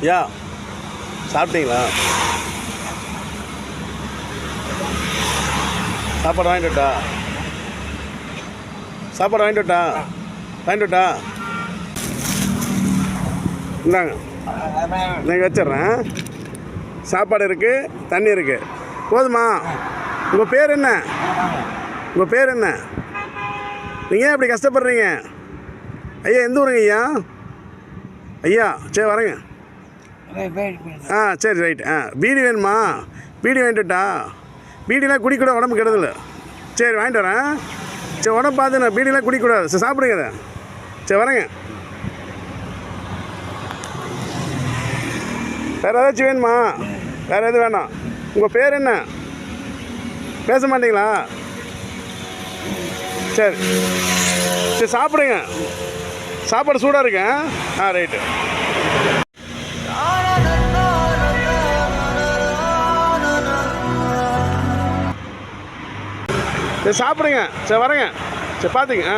ஐயா சாப்பிட்டீங்களா? சாப்பாடு வாங்கிட்டு விட்டா? சாப்பாடு வாங்கிட்டு விட்டா? வாங்கிட்டு விட்டா? இந்தாங்க, நீங்கள் வச்சிட்றேன். சாப்பாடு இருக்குது, தண்ணி இருக்குது, போதுமா? உங்கள் பேர் என்ன? உங்கள் பேர் என்ன? நீங்கள் ஏன் இப்படி கஷ்டப்படுறீங்க? ஐயா எந்த ஊருங்க ஐயா? ஐயா சரி வரேங்க. சரி ரைட். பீடி வேணுமா? பீடி வாங்கிட்டுட்டா? பீடிலாம் குடிக்கூட உடம்பு கெடுதல். சரி வாங்கிட்டு வரேன். சரி உடம்பு பார்த்து நான் பீடிலாம் குடிக்கூடாது. சரி சாப்பிடுங்க அதை. சரி வரேங்க. வேறு ஏதாச்சும் வேணுமா? வேறு எதுவும் வேணாம். உங்கள் பேர் என்ன? பேச மாட்டீங்களா? சரி சரி சாப்பிடுங்க. சாப்பாடு சூடாக இருக்கு. ரைட்டு. சரி சாப்பிடுங்க. சரி வரேங்க. சரி பார்த்துங்க.